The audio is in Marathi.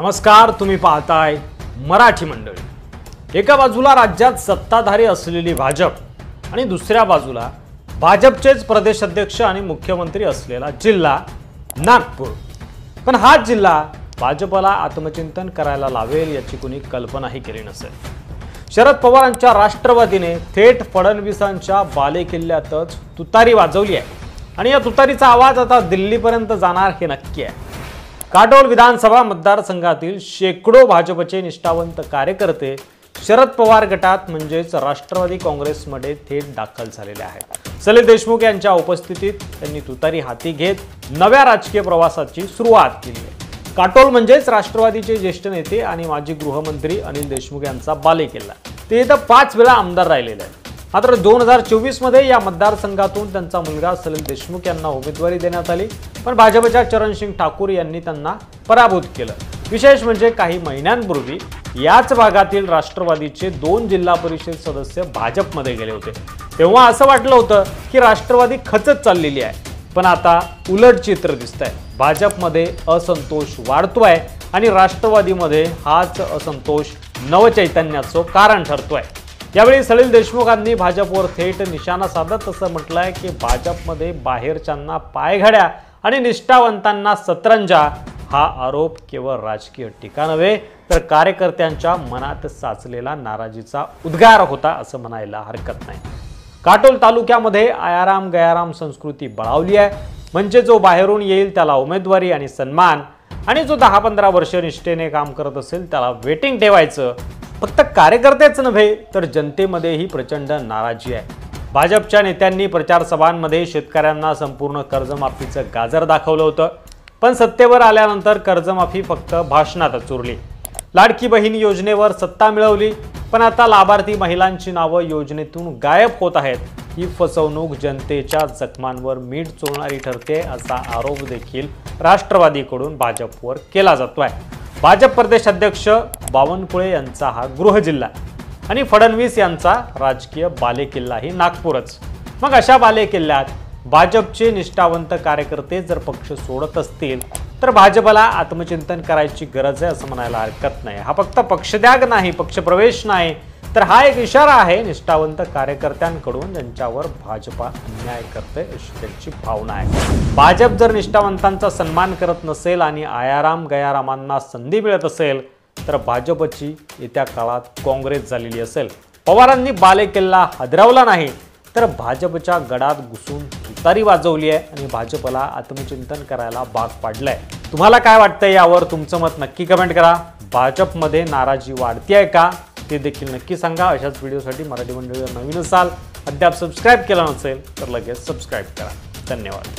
नमस्कार, तुम्ही पाहताय मराठी मंडळी। एका बाजूला राज्यात सत्ताधारी असलेली भाजप आणि दुसऱ्या बाजूला भाजपचेच प्रदेश अध्यक्ष आणि मुख्यमंत्री असलेला जिल्हा नागपूर। पण हा जिल्हा भाजपला आत्मचिंतन करायला लावेल याची कोणी कल्पनाही केली नसेल। शरद पवारांच्या राष्ट्रवादीने थेट फडणवीसांच्या बालेकिल्ल्यातच तुतारी वाजवली आहे आणि या तुतारीचा आवाज आता दिल्लीपर्यंत जाणार हे नक्की आहे। काटोल विधानसभा मतदारसंघातील शेकडो भाजपचे निष्ठावंत कार्यकर्ते शरद पवार गटात म्हणजेच राष्ट्रवादी काँग्रेसमध्ये थेट दाखल झालेले आहेत। सलील देशमुख यांच्या उपस्थितीत त्यांनी तुतारी हाती घेत नव्या राजकीय प्रवासाची सुरुवात केली आहे। काटोल म्हणजेच राष्ट्रवादीचे ज्येष्ठ नेते आणि माजी गृहमंत्री अनिल देशमुख यांचा बालेकिल्ला। ते इथं 5 वेळा आमदार राहिलेले आहेत। मात्र 2024 मध्ये या मतदारसंघातून त्यांचा मुलगा सलील देशमुख यांना उमेदवारी देण्यात आली, पण भाजपच्या चरणसिंग ठाकूर यांनी त्यांना पराभूत केलं। विशेष म्हणजे काही महिन्यांपूर्वी याच भागातील राष्ट्रवादीचे 2 जिल्हा परिषद सदस्य भाजपमध्ये गेले होते। तेव्हा असं वाटलं होतं की राष्ट्रवादी खचत चाललेली आहे, पण आता उलट चित्र दिसतंय। भाजपमध्ये असंतोष वाढतोय आणि राष्ट्रवादीमध्ये हाच असंतोष नवचैतन्याचं कारण ठरतोय। यावेळी सलील देशमुखांनी भाजपवर थेट निशाणा साधत असं म्हटलंय की भाजपमध्ये बाहेरच्यांना पायघड्या आणि निष्ठावंतांना सतरंजा। हा आरोप केवळ राजकीय टीका नव्हे तर कार्यकर्त्यांच्या मनात साचलेला नाराजीचा उद्गार होता असं म्हणायला हरकत नाही। काटोल तालुक्यामध्ये आयाराम गयाराम संस्कृती बळावली आहे, म्हणजे जो बाहेरून येईल त्याला उमेदवारी आणि सन्मान, आणि जो 10-15 वर्ष निष्ठेने काम करत असेल त्याला वेटिंग ठेवायचं। फक्त कार्यकर्तेच नव्हे तर जनतेमध्येही प्रचंड नाराजी आहे। भाजपच्या नेत्यांनी प्रचार सभांमध्ये शेतकऱ्यांना संपूर्ण कर्जमाफीचं गाजर दाखवलं होतं, पण सत्तेवर आल्यानंतर कर्जमाफी फक्त भाषणातच उरली। लाडकी बहीण योजनेवर सत्ता मिळवली, पण आता लाभार्थी महिलांची नावं योजनेतून गायब होत आहेत। ही फसवणूक जनतेच्या जखमांवर मीठ चोळणारी ठरते असा आरोप देखील राष्ट्रवादीकडून भाजपवर केला जातोय। भाजप प्रदेश अध्यक्ष बावनकुळे यांचा हा गृह जिल्हा आणि फडणवीस यांचा राजकीय बालेकिल्लाही नागपूरच। मग अशा बालेकिल्ल्यात भाजपचे निष्ठावंत कार्यकर्ते जर पक्ष सोडत असतील तर भाजपला आत्मचिंतन करायची गरज आहे असं म्हणायला हरकत नाही। हा फक्त पक्षत्याग नाही, पक्षप्रवेश नाही, तर हा एक इशारा आहे निष्ठावंत कार्यकर्त्यांकडून ज्यांच्यावर भाजपा अन्याय करते अशी त्यांची भावना आहे। भाजप जर निष्ठावंतांचा सन्मान करत नसेल आणि आयाराम गयारामांना संधी मिळत असेल तर भाजपची येत्या काळात काँग्रेस झालेली असेल। पवारांनी बालेकिल्ला हादरवला नाही तर भाजपच्या गडात घुसून तुतारी वाजवली आहे आणि भाजपला आत्मचिंतन करायला भाग पाडलंय। तुम्हाला काय वाटतंय यावर तुमचं मत नक्की कमेंट करा। भाजपमध्ये नाराजी वाढतीये का ते देखील नक्की सांगा। अशाच व्हिडिओसाठी मराठी मंडळीवर नवीन असाल, अद्याप सबस्क्राईब केला नसेल तर लगेच सबस्क्राईब करा। धन्यवाद।